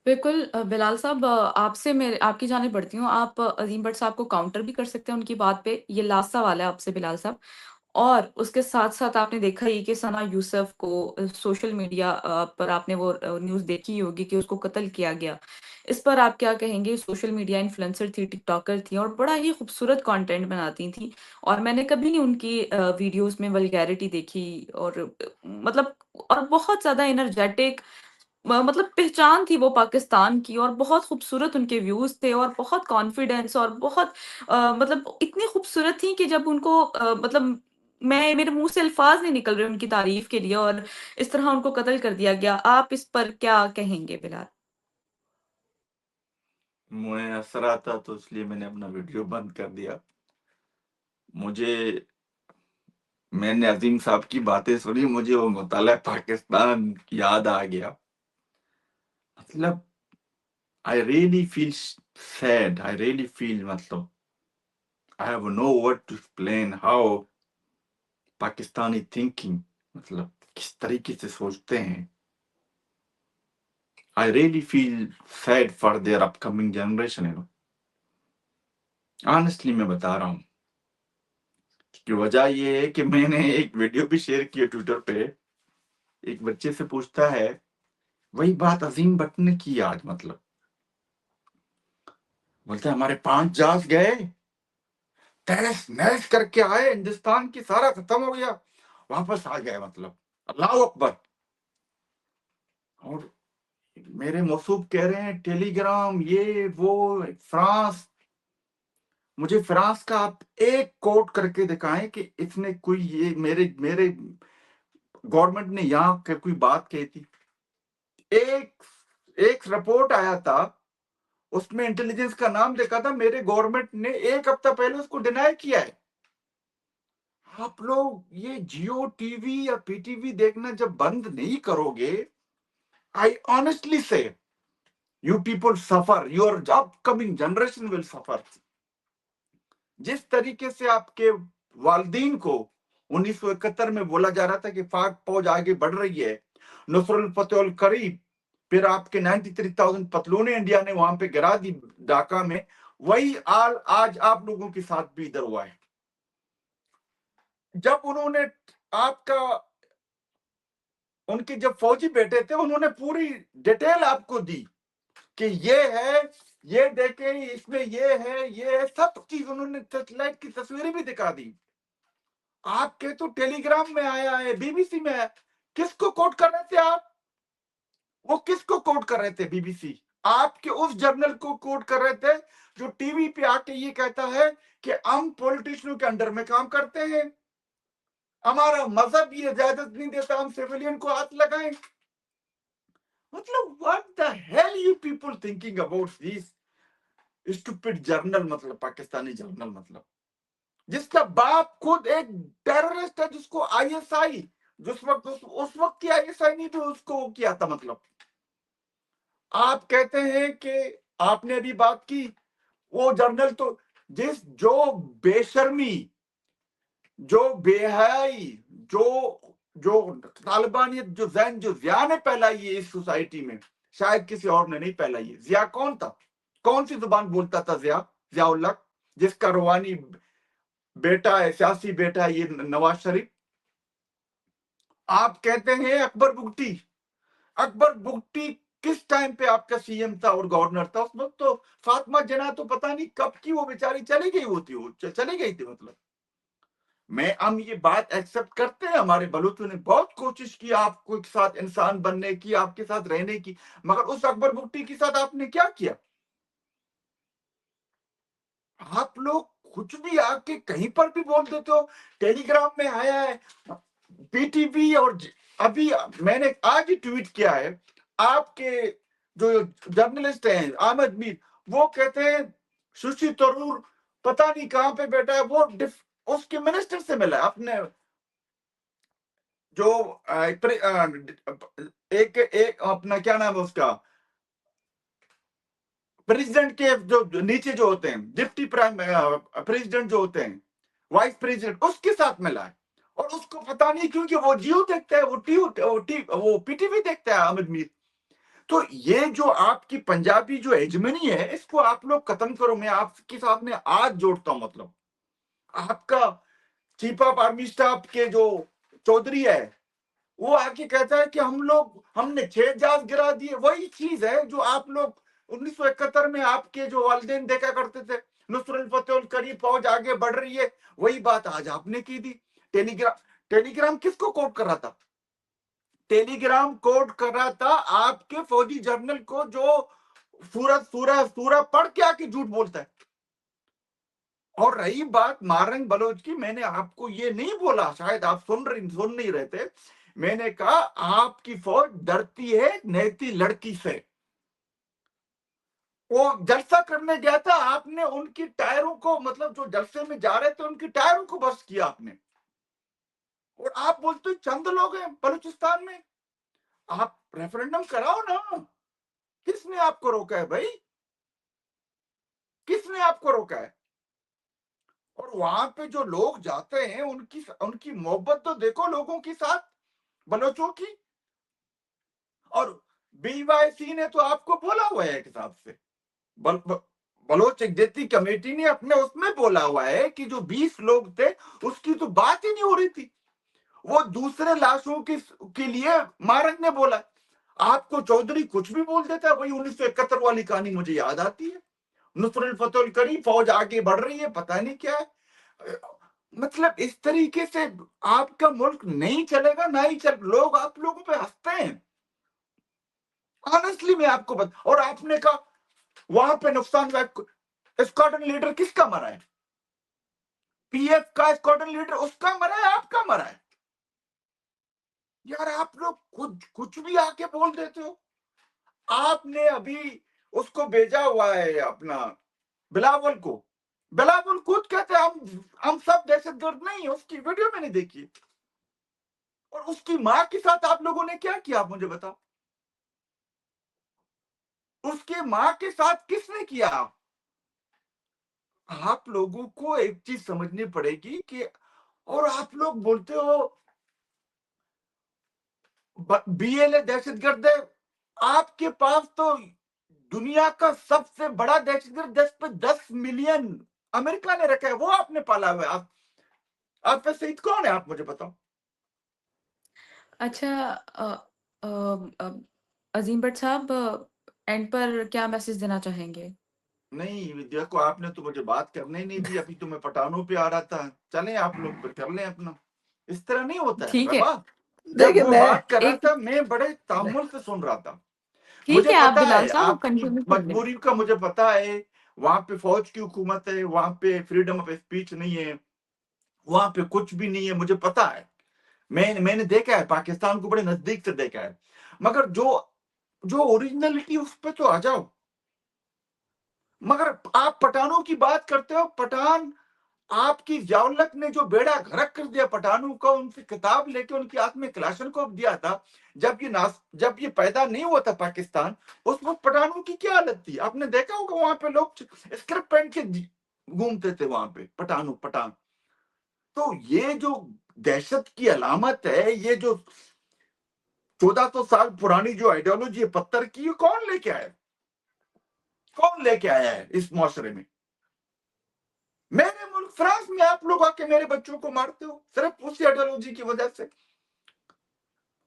बिल्कुल बिलाल साहब, आपसे मैं आपकी जानिब बढ़ती हूँ। आप अज़ीम भट्ट साहब को काउंटर भी कर सकते हैं उनकी बात पे। ये लास्ट सवाल है आपसे बिलाल साहब। और उसके साथ-साथ आपने देखा ही कि सना यूसुफ को सोशल मीडिया पर आपने वो न्यूज़ देखी ही होगी कि उसको कत्ल किया गया। इस पर आप क्या कहेंगे? सोशल मीडिया इन्फ्लुएंसर थी, टिकटॉकर थी और बड़ा ही खूबसूरत कंटेंट बनाती थी और मैंने कभी नहीं उनकी वीडियोज़ में वल्गैरिटी देखी और मतलब और बहुत ज़्यादा एनर्जेटिक मतलब पहचान थी वो पाकिस्तान की और बहुत खूबसूरत उनके व्यूज़ थे और बहुत कॉन्फिडेंस और बहुत मतलब इतनी खूबसूरत थी कि जब उनको मतलब मैं मेरे मुँह से अल्फ़ाज़ नहीं निकल रहे उनकी तारीफ़ के लिए और इस तरह उनको कत्ल कर दिया गया। आप इस पर क्या कहेंगे बिलाल? मुझे हँस रहा था तो इसलिए मैंने अपना वीडियो बंद कर दिया। मुझे मैंने अज़ीम साहब की बातें सुनी, मुझे वो मुताला पाकिस्तान याद आ गया। मतलब I really feel sad. I really feel मतलब I have no word to explain how Pakistani thinking मतलब किस तरीके से सोचते हैं। I really feel sad for their upcoming generation, you know. Honestly मैं बता रहा हूँ कि वजह ये है कि मैंने एक वीडियो भी शेयर किया ट्विटर पे। एक बच्चे से पूछता है, वही बात अजीम भट्ट ने की आज, मतलब बोलते हमारे 5 जहाज गए, तहस नहस करके आए, हिंदुस्तान की सारा खत्म हो गया, वापस आ गए, मतलब अल्लाह अकबर। और मेरे मौसूब कह रहे हैं टेलीग्राम ये वो फ्रांस। मुझे फ्रांस का आप एक कोट करके दिखाएं कि इसने कोई ये मेरे मेरे गवर्नमेंट ने यहाँ कोई बात कही थी। एक एक रिपोर्ट आया था, उसमें इंटेलिजेंस का नाम देखा था, मेरे गवर्नमेंट ने 1 हफ्ता पहले उसको डिनाई किया है। आप लोग ये जियो टीवी या पीटीवी देखना जब बंद नहीं करोगे, आई ऑनेस्टली से you people suffer, your upcoming generation will suffer. जिस तरीके से आपके वालदीन को 1971 में बोला जा रहा था कि पाक फौज आगे बढ़ रही है, नुसरत फतेह अल करीब, फिर आपके 93,000 पतलूने इंडिया ने वहां पे गिरा दी ढाका में, वही आज आप लोगों के साथ भी इधर हुआ है। जब उन्होंने आपका उनके जब फौजी बेटे थे, उन्होंने पूरी डिटेल आपको दी कि ये है, ये देखे, इसमें ये है, सब चीज उन्होंने सैटेलाइट की तस्वीरें भी दिखा दी। आपके तो टेलीग्राम में आया है, बीबीसी में है। किसको कोट कर रहे थे आप? वो किसको कोट कर रहे थे? बीबीसी आपके उस जर्नल को कोट कर रहे थे जो टीवी पे आके ये कहता है कि हम पॉलिटिशियनों के अंडर में काम करते हैं, हमारा मजहब ये इजाजत नहीं देता हम सिविलियन को हाथ लगाएं। मतलब what the hell you people thinking about this stupid journal, मतलब पाकिस्तानी जर्नल, मतलब जिसका बाप खुद एक टेररिस्ट है, जिसको आईएसआई, जिस वक्त उस वक्त की आईएसआई नहीं थी, उसको किया था। मतलब आप कहते हैं कि आपने अभी बात की वो जर्नल, तो जो बेशर्मी, जो बेहयाई, जो जो तालिबानियत, जो जहन, जो जिया ने फैलाई है इस सोसाइटी में, शायद किसी और ने नहीं फैलाई है। जिया कौन था? कौन सी जुबान बोलता था? जियाउल हक, जिसका रूहानी बेटा है, सियासी बेटा है ये नवाज शरीफ। आप कहते हैं अकबर बुगटी। अकबर बुगटी किस टाइम पे आपका सीएम था और गवर्नर था? उस वक्त तो फातिमा जिन्ना तो पता नहीं कब की वो बेचारी चली गई होती, वो चली गई थी। मतलब हम ये बात एक्सेप्ट करते हैं, हमारे बलूचों ने बहुत कोशिश की आपको के साथ इंसान बनने की, आपके साथ रहने की, मगर उस अकबर बुगटी के साथ आपने क्या किया? आप लोग कुछ भी आके कहीं पर भी बोल देते हो। टेलीग्राम में आया है, पीटीवी, और अभी मैंने आज ही ट्वीट किया है, आपके जो जर्नलिस्ट हैं अहमद मीर, वो कहते हैं सुशी तरूर पता नहीं कहां पे बैठा है, वो उसके मिनिस्टर से मिला है, अपने जो एक अपना क्या नाम है उसका, प्रेसिडेंट के जो नीचे जो होते हैं, डिप्टी प्राइम प्रेसिडेंट जो होते हैं, वाइस प्रेसिडेंट, उसके साथ मिला है। और उसको पता नहीं क्योंकि वो जियो देखता है, वो पीटीवी देखता है अहमद मीर। तो ये जो आपकी पंजाबी जो हेजमनी है, इसको आप लोग खत्म करो। मैं आपके साथ में आज जोड़ता हूं। मतलब आपका चीफ ऑफ आर्मी स्टाफ के जो चौधरी है, वो आके कहता है कि हमने 6 जहाज गिरा दिए। वही चीज है जो आप लोग 1971 में आपके जो वालिदैन देखा करते थे, नुसरत फतेह अल करीब, फौज आगे बढ़ रही है, वही बात आज आपने की थी। टेलीग्राम किसको कोट कर रहा था? टेलीग्राम कोट कर रहा था आपके फौजी जर्नल को, जो सूरह पढ़ के आके झूठ बोलता है। और रही बात मारंग बलोच की, मैंने आपको ये नहीं बोला, शायद आप सुन नहीं रहे थे। मैंने कहा आपकी फौज डरती है नैती लड़की से। वो जलसा करने गया था, आपने उनकी टायरों को, मतलब जो जलसे में जा रहे थे उनकी टायरों को बस किया आपने। और आप बोलते चंद लोग हैं बलूचिस्तान में, आप रेफरेंडम कराओ ना। किसने आपको रोका है भाई? किसने आपको रोका है? और वहां पे जो लोग जाते हैं, उनकी उनकी मोहब्बत तो देखो लोगों के साथ, बलोचों की। और बीवाईसी ने तो आपको बोला हुआ है एक हिसाब से, बलोच एकजेती कमेटी ने अपने उसमें बोला हुआ है कि जो 20 लोग थे उसकी तो बात ही नहीं हो रही थी, वो दूसरे लाशों के लिए मारंग ने बोला। आपको चौधरी कुछ भी बोल देता है। वही 1971 वाली कहानी मुझे याद आती है, नुसरत फतेह करी, फौज आगे बढ़ रही है, पता नहीं क्या है। मतलब इस तरीके से आपका मुल्क नहीं चलेगा, ना ही चल, लोग आप लोगों पे हंसते हैं। ऑनेस्टली मैं आपको बता, और आपने कहा वहां पे नुकसान हुआ, स्क्वाड्रन लीडर किसका मरा है? पीएफ का स्क्वाड्रन लीडर उसका मरा है, आपका मरा है। यार आप लोग कुछ भी आके बोल देते हो। आपने अभी उसको भेजा हुआ है अपना बिलावल को, बिलावल खुद कहते हैं हम सब दहशतगर्द नहीं है, उसकी वीडियो मैंने देखी। और उसकी मां के साथ आप लोगों ने क्या किया, आप मुझे बताओ। उसके मां के साथ किसने किया? आप लोगों को एक चीज समझनी पड़ेगी कि, और आप लोग बोलते हो बीएलए दहशतगर्द है। आपके पास तो दुनिया का सबसे बड़ा दहशतगर्द 10 पे 10 मिलियन अमेरिका ने रखा है, वो आपने पाला हुआ है। आप पे शहीद कौन है, आप मुझे बताओ। अच्छा, अ, अ, अजीम भट्ट साहब, एंड पर क्या मैसेज देना चाहेंगे? नहीं विद्या को आपने तो मुझे बात करने ही नहीं दी, अभी तो मैं पठानों पे आ रहा था। चलें आप लोग कर लें अपना, इस तरह नहीं होता है ठीक है, रबा। जब देखिए वो मैं बात कर रहा एक था मैं बड़े तामुल से सुन रहा था। ठीक मुझे है, आप पता बिलाल है साहब आपकी कंटिन्यू कर लें। मजबूरी का, मुझे पता है वहां पे फौज की हुकूमत है, वहां पे फ्रीडम ऑफ स्पीच नहीं है, वहां पे कुछ भी नहीं है, मुझे पता है। मैंने देखा है, पाकिस्तान को बड़े नजदीक से देखा है। मगर जो जो ओरिजिनलिटी उस पे तो आ जाओ। मगर आप पठानों की बात करते हो। पठान, आपकी जियाउल्लक ने जो बेड़ा गर्क कर दिया पठानों का, उनसे किताब लेके उनके हाथ में क्लाशनकोव दिया था। जब ये पैदा नहीं हुआ था पाकिस्तान, उस वक्त पठानों की क्या हालत थी? आपने देखा होगा वहां पे लोग स्क्रिप्ट पहन के घूमते थे वहां पे, पठान। तो ये जो दहशत की अलामत है, ये जो 1400 साल पुरानी जो आइडियोलॉजी है पत्थर की, ये कौन लेके आया? कौन लेके आया है इस मुआशरे में? मेरे मुल्क फ्रांस में आप लोग आके मेरे बच्चों को मारते हो सिर्फ उसी आइडियोलॉजी की वजह से।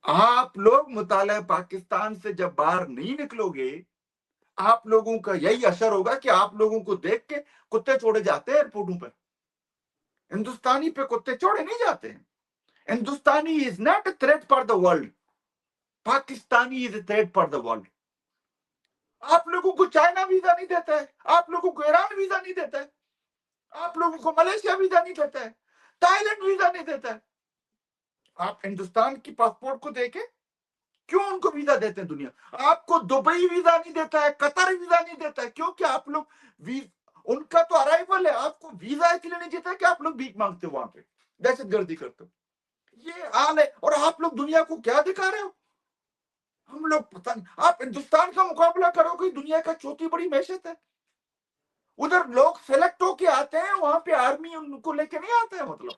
आप लोग मुताला पाकिस्तान से जब बाहर नहीं निकलोगे, आप लोगों का यही असर होगा कि आप लोगों को देख के कुत्ते छोड़े जाते हैं एयरपोर्टों पर। हिंदुस्तानी पे कुत्ते छोड़े नहीं जाते हैं। Hindustani is not a threat for the world, Pakistani is a threat for the world. आप लोगों को चाइना वीजा नहीं देता है, आप लोगों को ईरान वीजा नहीं देता है, आप लोगों को मलेशिया वीजा नहीं देता है, थाईलैंड वीजा नहीं देता है। आप हिंदुस्तान की पासपोर्ट को देके क्यों उनको वीजा देते हैं दुनिया? आपको दुबई वीजा नहीं देता है, कतर वीजा नहीं देता है, क्योंकि आप लोग उनका तो अराइवल है, आपको वीजा इसलिए नहीं देता कि आप लोग भीख मांगते हो वहां पे, दहशतगर्दी करते हो। ये हाल है। और आप लोग दुनिया को क्या दिखा रहे हो? हम लोग पता नहीं। आप हिंदुस्तान का मुकाबला करोगे, दुनिया का चौथी बड़ी मैशत है। उधर लोग सेलेक्ट होके आते हैं, वहां पे आर्मी उनको लेके नहीं आता है। मतलब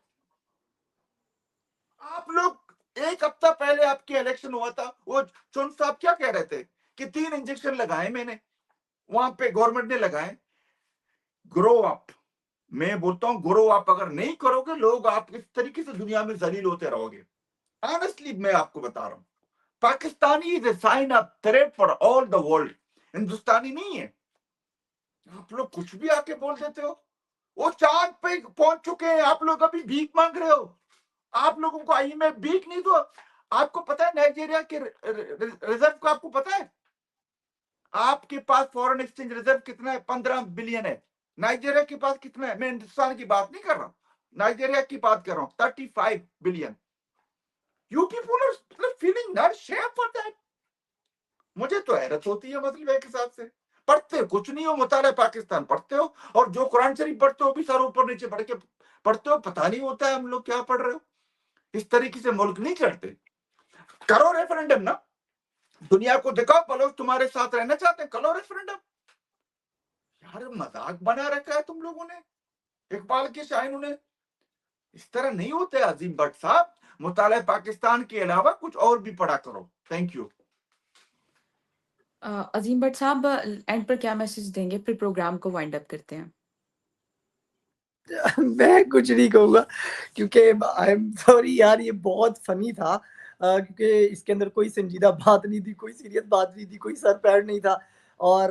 आप लोग, एक हफ्ता पहले आपके इलेक्शन हुआ था, वो चुन साहब क्या कह रहे थे कि 3 इंजेक्शन लगाए मैंने, वहां पे गवर्नमेंट ने लगाए। Grow up. मैं बोलता हूं ग्रो अप अगर नहीं करोगे, लोग आप इस तरीके से दुनिया में जलील होते रहोगे। ऑनेस्टली मैं आपको बता रहा हूं, Pakistani is a sign of threat for all the world. Hindustani नहीं है। आप लोग कुछ भी आके बोल देते हो। वो चांद पे पहुंच चुके हैं, आप लोग अभी भीख मांग रहे हो। आप लोगों को IMF भीख नहीं दो। आपको पता है नाइजीरिया के रिजर्व को आपको पता है? आपके पास फॉरेन एक्सचेंज रिजर्व कितना है? 15 बिलियन है। नाइजीरिया के पास कितना है? मैं हिंदुस्तान की बात नहीं कर रहा हूं, नाइजीरिया की बात कर रहा हूं, 35 billion. You people are feeling not shame for that. मुझे तो हैरत होती है मतलब एक हिसाब से। पढ़ते कुछ नहीं हो, मुताला पाकिस्तान पढ़ते हो, और जो कुरान शरीफ पढ़ते हो भी सर ऊपर नीचे पढ़ के पढ़ते हो, पता नहीं होता है हम लोग क्या पढ़ रहे हो। इस तरीके से मुल्क नहीं चढ़ते। करो रेफरेंडम ना, दुनिया को दिखाओ बलोच तुम्हारे साथ रहना चाहते हैं, करो रेफरेंडम। यार मजाक बना रखा है तुम लोगों ने, इकबाल के शायरों ने। इस तरह नहीं होते अजीम भट्ट साहब। मुताला पाकिस्तान के अलावा कुछ और भी पढ़ा करो। Thank you. अजीम भट्ट साहब एंड पर क्या मैसेज देंगे, फिर प्रोग्राम को वाइंड अप करते हैं। मैं कुछ नहीं कहूँगा क्योंकि आई एम सॉरी यार, ये बहुत फनी था क्योंकि इसके अंदर कोई संजीदा बात नहीं थी, कोई सीरियस बात नहीं थी, कोई सर पैर नहीं था। और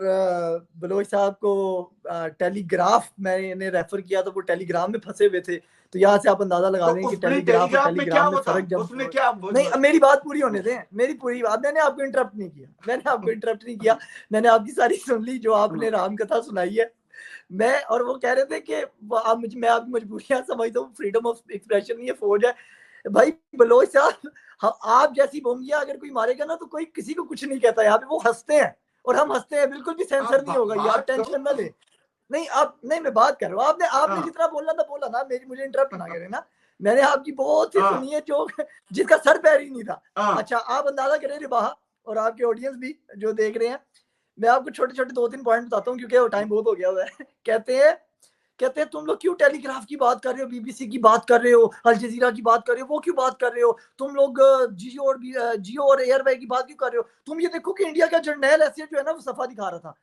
बलोच साहब को टेलीग्राफ मैंने रेफर किया तो वो टेलीग्राम में फंसे हुए थे, तो यहाँ से आप अंदाजा लगा तो दें कि उसमें टेलीग्राफ और टेलीग्राफ में क्या टेलीग्राम में होता, फर्क जब उसमें क्या नहीं, अब मेरी बात पूरी होने दें, मेरी पूरी बात। मैंने आपको इंटरप्ट नहीं किया, मैंने आपको इंटरप्ट नहीं किया, मैंने आपकी सारी सुन ली जो आपने राम कथा सुनाई है। मैं और वो कह रहे थे कि आप मुझे, मैं आपकी मजबूरियां समझता हूँ, फ्रीडम ऑफ एक्सप्रेशन नहीं है, फौज है भाई। बलोच साहब, हम आप जैसी बोंगिया अगर कोई मारेगा ना तो कोई किसी को कुछ नहीं कहता, यहाँ पे वो हंसते हैं और हम हंसते हैं, बिल्कुल भी सेंसर नहीं होगा, ये आप टेंशन ना ले। नहीं आप नहीं, मैं बात कर रहा हूँ, आपने जितना बोलना था बोला ना, मेरी मुझे इंटरप्ट ना करें ना। मैंने आपकी बहुत सी सुनी है जो जिसका सर पैर ही नहीं था। अच्छा, आप अंदाजा करें रिबाहा और आपके ऑडियंस भी जो देख रहे हैं, मैं आपको छोटे छोटे 2-3 पॉइंट बताता हूँ क्योंकि वो टाइम बहुत हो गया हुआ है। कहते हैं तुम लोग क्यों टेलीग्राफ की बात कर रहे हो, बीबीसी की बात कर रहे हो, अल जजीरा की बात कर रहे हो, वो क्यों बात कर रहे हो, तुम लोग जियो और एयरवे की बात क्यों कर रहे हो। तुम ये देखो कि इंडिया का जर्नैल ऐसे जो है ना वो सफा दिखा रहा था।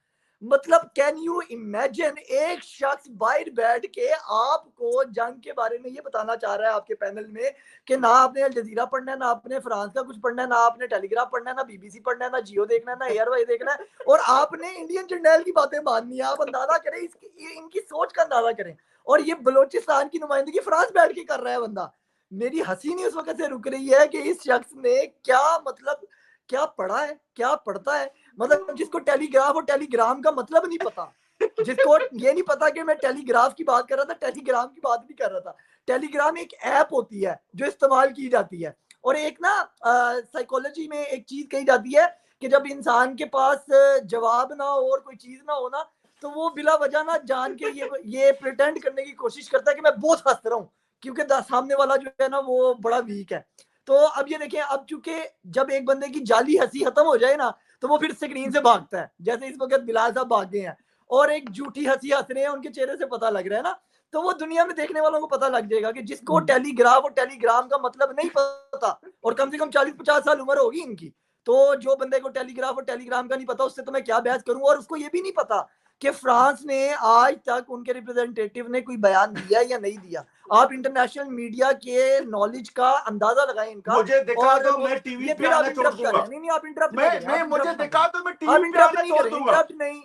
मतलब कैन यू इमेजिन, एक शख्स बाहर बैठ के आपको जंग के बारे में ये बताना चाह रहा है आपके पैनल में कि ना आपने अल जजीरा पढ़ना है, ना आपने फ्रांस का कुछ पढ़ना है, ना आपने टेलीग्राफ पढ़ना है, ना बीबीसी पढ़ना है, ना जियो देखना है, ना एयरवे देखना है, और आपने इंडियन जर्नैल की बातें माननी है। आप अंदाजा करें इनकी सोच का अंदाजा करें। और ये बलोचिस्तान की नुमाइंदगी फ्रांस बैठ के कर रहा है बंदा। मेरी हंसी नहीं उस वक्त से रुक रही है कि इस शख्स ने क्या मतलब क्या पढ़ा है, क्या पढ़ता है। मतलब जिसको टेलीग्राफ और टेलीग्राम का मतलब नहीं पता, जिसको ये नहीं पता कि मैं टेलीग्राफ की बात कर रहा था, टेलीग्राम की बात नहीं कर रहा था। टेलीग्राम एक ऐप होती है जो इस्तेमाल की जाती है, और एक ना साइकोलॉजी में एक चीज कही जाती है कि जब इंसान के पास जवाब ना हो और कोई चीज ना हो ना, तो वो बिला वजह ना जान के ये प्रिटेंड करने की कोशिश करता है कि मैं बहुत हंस रहा हूँ क्योंकि सामने वाला जो है ना वो बड़ा वीक है। तो अब ये देखें, अब चूंकि जब एक बंदे की जाली हंसी खत्म हो जाए ना तो वो फिर स्क्रीन से भागता है, जैसे इस वक्त बिलाल साहब भाग गए हैं और एक झूठी हंसी हंस रहे हैं, उनके चेहरे से पता लग रहा है ना। तो वो दुनिया में देखने वालों को पता लग जाएगा कि जिसको टेलीग्राफ और टेलीग्राम का मतलब नहीं पता, और कम से कम 40-50 साल उम्र होगी इनकी, तो जो बंदे को टेलीग्राफ और टेलीग्राम का नहीं पता उससे तो मैं क्या बहस करूं। और उसको ये भी नहीं पता कि फ्रांस ने आज तक उनके रिप्रेजेंटेटिव ने कोई बयान दिया या नहीं दिया। आप इंटरनेशनल मीडिया के नॉलेज का अंदाजा लगाएं इनका। मुझे दिखा और दो, मैं टीवी ये पे फिर आप आना छोड़ इंटरप्ट कर दूंगा। रहे हैं। नहीं आप इंटरप्ट ना करें, मैं आप मुझे इंटरप्ट ना दिखा करें, दो, मैं आप टीवी पे इंटरप्ट आना नहीं छोड़ करें, दूंगा। इंटरप्ट नहीं,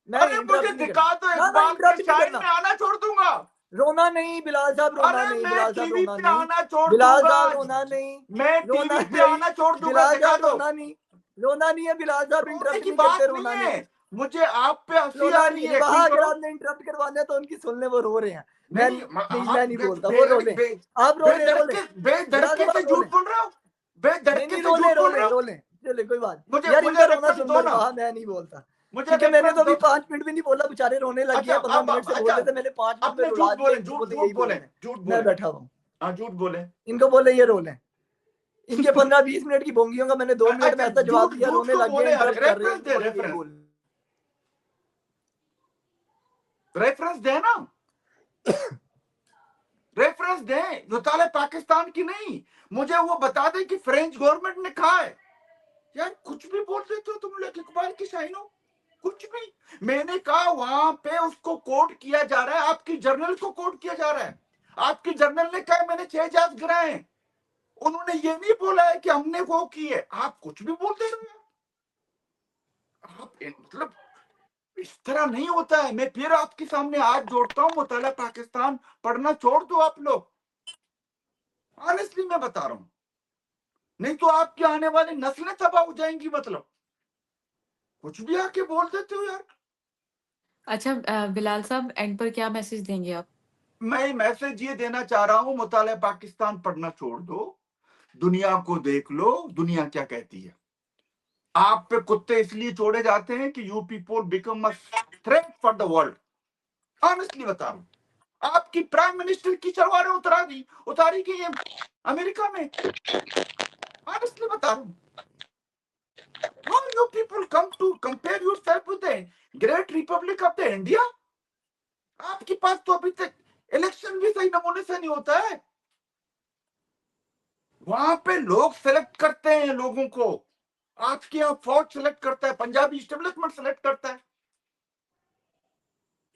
अरे नहीं मुझे इंटरप्ट नहीं दिखा दो, करना, ना ना इकबाल के इंटरप्ट नहीं शाइन करना। में आना छोड़ दूंगा। रोना नहीं बिलाल साहब, रोना अरे नहीं मैं बिलाल साहब, टीवी रोना पे नहीं आना छोड़ बिलाल दूंगा। साहब, रोना नहीं, मैं रोना टीवी पे नहीं आना छोड़ दूंगा, बिलाल दिखा साहब, दो। रोना नहीं, रोना नहीं है बिलाल साहब, रोने इंटरप्ट की नहीं करते, बात नहीं रोना नहीं, है, मुझे आप पे हंसी आ रोना रही नहीं। है, रिवाहा यकीन अगर करो। आपने इंटरप्ट करवाना है तो उनकी सुन ले, वो रो रहे हैं। मैं नहीं नहीं, आप मैं नहीं बोलता, वो रो ले, आप रो ले, रो ले बिलाल बेधड़के साहब, से आप रो ले। झूठ बोल रहे हो, नहीं बेधड़के नहीं, से रो ले झूठ रो बोल ले रहे हो। रो ले, चले कोई बात। मुझे यार मुझे इनका रोना रेफरेंस सुन दो लो ना, रिवाहा, मैं नहीं बोलता मुझे क्योंकि मैंने रेफरेंस तो अभी दो। 5 मिनट भी नहीं बोला, बेचारे रोने लग गए अच्छा हैं, 15 अब मिनट से बोल अच्छा, रहे थे, मैंने 5 मिनट में अपने रुला झूठ दिया, बोले, इनको झूठ बोले झूठ यही बोले, बोलना है। झूठ मैं बोले। बैठा हुआ हूँ, हाँ झूठ बोले। इनको बोले ये रोले। इनके 15-20 मिनट की बोंगियों का मैंने 2 मिनट में अच्छा ऐसा जवाब झूठ दिया, झूठ रोने को लग गए, बोले यार, इंटरप्ट कर रहे हैं, रेफरेंस इनको दे, बोले यही रेफरेंस बोल। रेफरेंस दे ना, रेफरेंस दे, मुताले पाकिस्तान की नहीं, मुझे वो बता दे कि फ्रेंच गवर्नमेंट ने कहा है। यार कुछ भी बोल देते हो तुम लोग, इकबाल की शाइनो, कुछ भी। मैंने कहा वहां पे उसको कोट किया जा रहा है, आपकी जर्नल को कोट किया जा रहा है। आपकी जर्नल ने कहा मैंने 6 जहाज गिराए हैं, उन्होंने ये नहीं बोला है कि हमने वो की है। आप कुछ भी बोलते रहे हो। आप मतलब इस तरह नहीं होता है। मैं फिर आपके सामने हाथ जोड़ता हूं, मुताला पाकिस्तान पढ़ना छोड़ दो आप लोग, ऑनेस्टली मैं बता रहा हूं, नहीं तो आपकी आने वाली नस्लें तबाह हो जाएंगी। मतलब कुछ भी आके बोल देते हो यार। अच्छा बिलाल साहब एंड पर क्या मैसेज देंगे आप? मैं मैसेज ये देना चाह रहा हूं, मुताला पाकिस्तान पढ़ना छोड़ दो, दुनिया को देख लो, दुनिया क्या कहती है। आप पे कुत्ते इसलिए छोड़े जाते हैं कि you people become a threat for the world. Honestly बता रहा हूं, आपकी प्राइम मिनिस्टर की तलवारें उतारी गई है अमेरिका में। ऑनेस्टली बता रहा हूं, how you people come to compare yourself with the great republic of the India? आपके पास तो अभी तक इलेक्शन भी सही नमूने से नहीं होता है। वहां पे लोग सेलेक्ट करते हैं लोगों को, आपके यहाँ फौज सेलेक्ट करता है, पंजाबी इस्टेब्लिशमेंट सेलेक्ट करता है।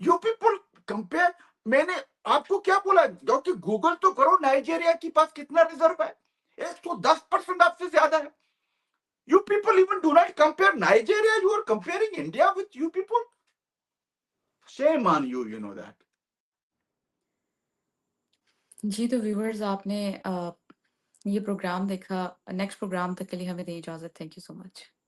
यू पीपल कंपेयर, मैंने आपको क्या बोला, क्योंकि गूगल तो करो नाइजीरिया के पास कितना रिजर्व है, 110% आपसे ज्यादा है। You people even do not compare Nigeria, you are comparing India with you people. Shame on you, you know that. जी, तो व्यूअर्स आपने ये प्रोग्राम देखा। नेक्स्ट प्रोग्राम तक के लिए हमें दें इजाज़त। Thank you so much.